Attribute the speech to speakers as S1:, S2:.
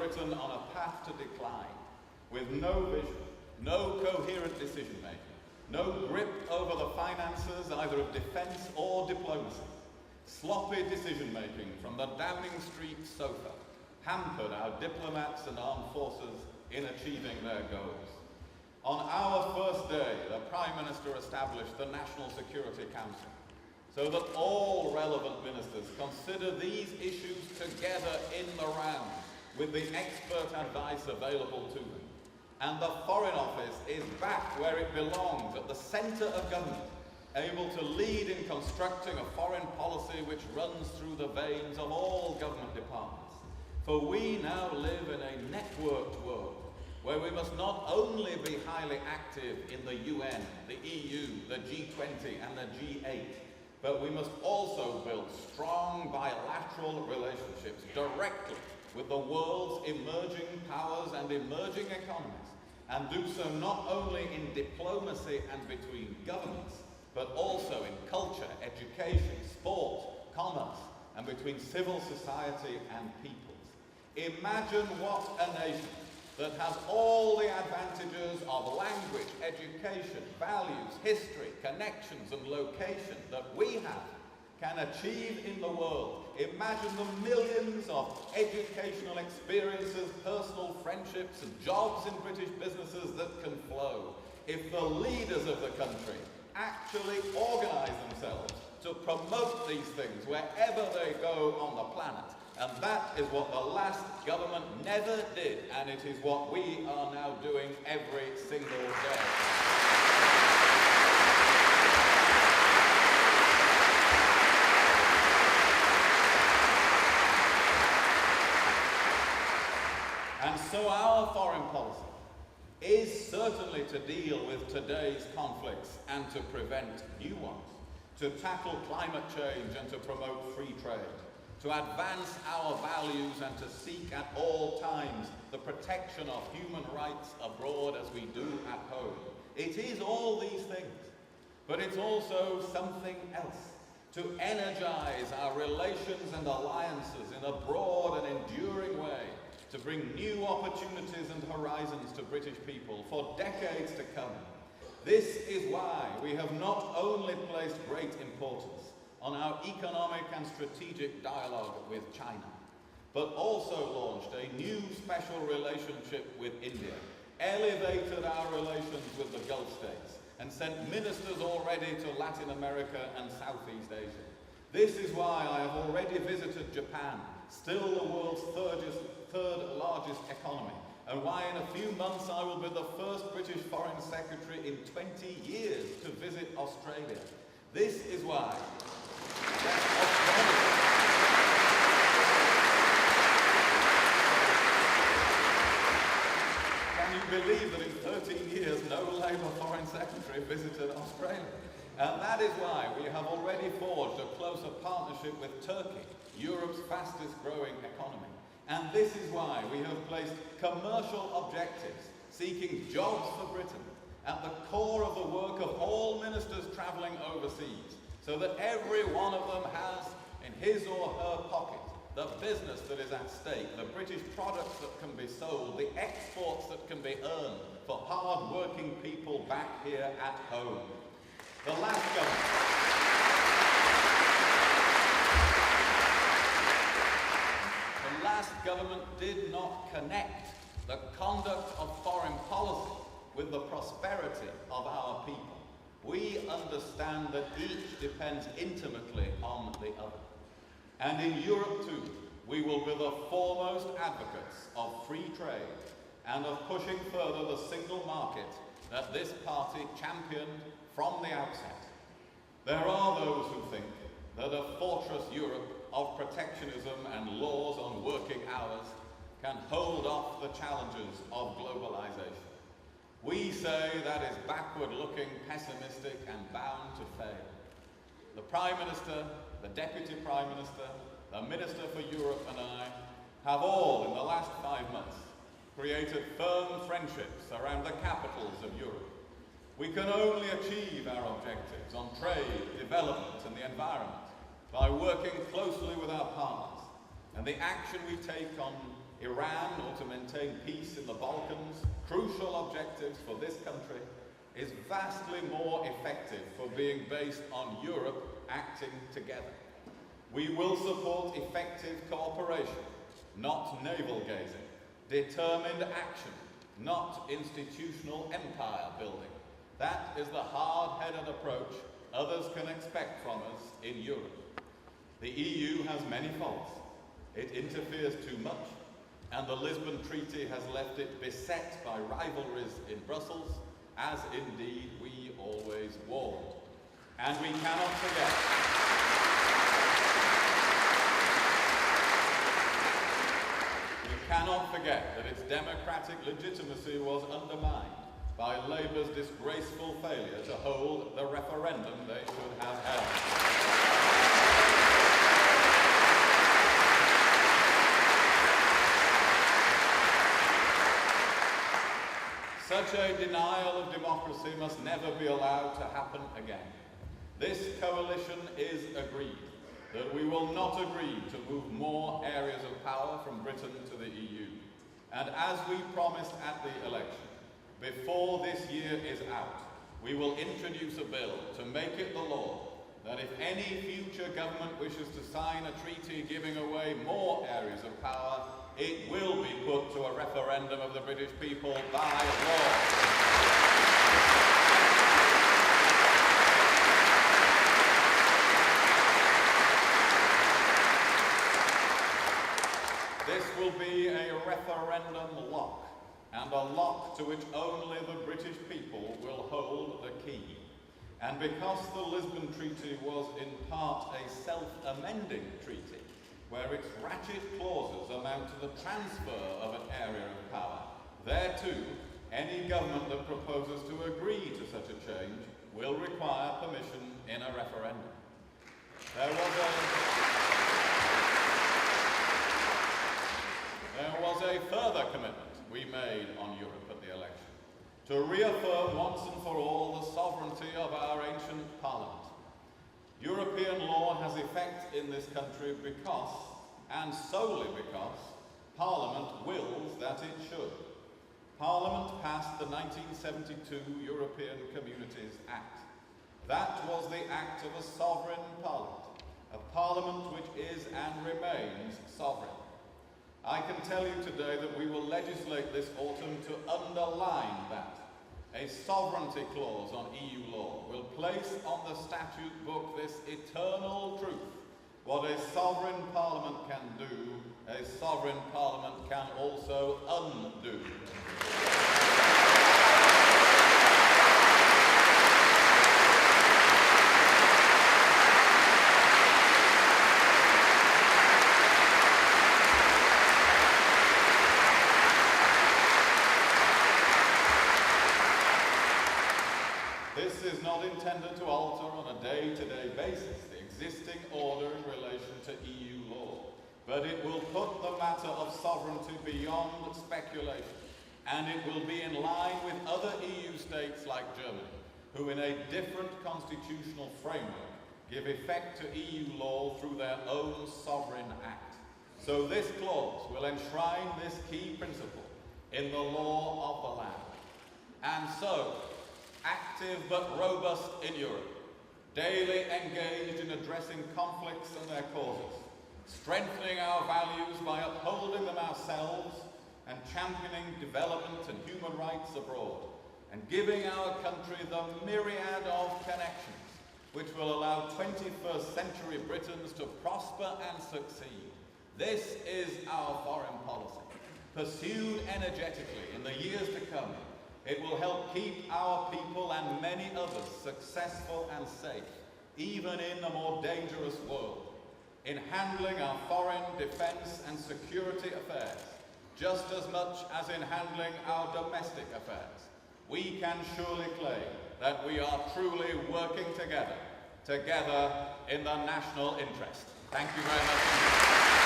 S1: Britain on a path to decline, with no vision, no coherent decision-making, no grip over the finances either of defence or diplomacy. Sloppy decision-making from the Downing Street sofa hampered our diplomats and armed forces in achieving their goals. On our first day, the Prime Minister established the National Security Council so that all relevant ministers consider these issues together in the round with the expert advice available to them. And the Foreign Office is back where it belongs, at the centre of government, able to lead in constructing a foreign policy which runs through the veins of all government departments. For we now live in a networked world where we must not only be highly active in the UN, the EU, the G20 and the G8, but we must also build strong bilateral relationships directly with the world's emerging powers and emerging economies, and do so not only in diplomacy and between governments, but also in culture, education, sport, commerce, and between civil society and peoples. Imagine what a nation that has all the advantages of language, education, values, history, connections, and location that we have can achieve in the world. Imagine the millions of educational experiences, personal friendships, and jobs in British businesses that can flow if the leaders of the country actually organise themselves to promote these things wherever they go on the planet. And that is what the last government never did, and it is what we are now doing every single day. And so our foreign policy is certainly to deal with today's conflicts and to prevent new ones, to tackle climate change and to promote free trade, to advance our values and to seek at all times the protection of human rights abroad as we do at home. It is all these things, but it's also something else, to energize our relations and alliances in a broad and enduring way, to bring new opportunities and horizons to British people for decades to come. This is why we have not only placed great importance on our economic and strategic dialogue with China, but also launched a new special relationship with India, elevated our relations with the Gulf states, and sent ministers already to Latin America and Southeast Asia. This is why I have already visited Japan, still the world's third largest economy, and why in a few months I will be the first British Foreign Secretary in 20 years to visit Australia. This is why Can you believe that in 13 years no Labour Foreign Secretary visited Australia? And that is why we have already forged a closer partnership with Turkey, Europe's fastest growing economy. And this is why we have placed commercial objectives, seeking jobs for Britain, at the core of the work of all ministers travelling overseas, so that every one of them has in his or her pocket the business that is at stake, the British products that can be sold, the exports that can be earned for hard-working people back here at home. The last government did not connect the conduct of foreign policy with the prosperity of our people. We understand that each depends intimately on the other. And in Europe too, we will be the foremost advocates of free trade and of pushing further the single market that this party championed from the outset. There are those who think that a fortress Europe of protectionism and laws on working hours can hold off the challenges of globalization. We say that is backward-looking, pessimistic, and bound to fail. The Prime Minister, the Deputy Prime Minister, the Minister for Europe and I have all, in the last 5 months, created firm friendships around the capitals of Europe. We can only achieve our objectives on trade, development and the environment by working closely with our partners. And the action we take on Iran, or to maintain peace in the Balkans, crucial objectives for this country, is vastly more effective for being based on Europe acting together. We will support effective cooperation, not navel-gazing, determined action, not institutional empire building. That is the hard-headed approach others can expect from us in Europe. The EU has many faults. It interferes too much, and the Lisbon Treaty has left it beset by rivalries in Brussels, as indeed we always warned. And we cannot forget that its democratic legitimacy was undermined by Labour's disgraceful failure to hold the referendum they should have held. Such a denial of democracy must never be allowed to happen again. This coalition is agreed that we will not agree to move more areas of power from Britain to the EU. And as we promised at the election, before this year is out, we will introduce a bill to make it the law that if any future government wishes to sign a treaty giving away more areas of power, it will be put to a referendum of the British people by law. This will be a referendum lock, and a lock to which only the British people will hold the key. And because the Lisbon Treaty was in part a self-amending treaty, where its ratchet clauses amount to the transfer of an area of power, there too, any government that proposes to agree to such a change will require permission in a referendum. There was a further commitment we made on Europe at the election, to reaffirm once and for all the sovereignty of our ancient Parliament. European law has effect in this country because, and solely because, Parliament wills that it should. Parliament passed the 1972 European Communities Act. That was the act of a sovereign Parliament, a Parliament which is and remains sovereign. I can tell you today that we will legislate this autumn to underline that. A sovereignty clause on EU law will place on the statute book this eternal truth. What a sovereign Parliament can do, a sovereign Parliament can also undo. This is not intended to alter on a day-to-day basis the existing order in relation to EU law, but it will put the matter of sovereignty beyond speculation, and it will be in line with other EU states like Germany, who in a different constitutional framework give effect to EU law through their own sovereign act. So this clause will enshrine this key principle in the law of the land. And so, active but robust in Europe, daily engaged in addressing conflicts and their causes, strengthening our values by upholding them ourselves and championing development and human rights abroad, and giving our country the myriad of connections which will allow 21st century Britons to prosper and succeed. This is our foreign policy. Pursued energetically in the years to come, it will help keep our people and many others successful and safe, even in a more dangerous world. In handling our foreign, defence and security affairs, just as much as in handling our domestic affairs, we can surely claim that we are truly working together in the national interest. Thank you very much.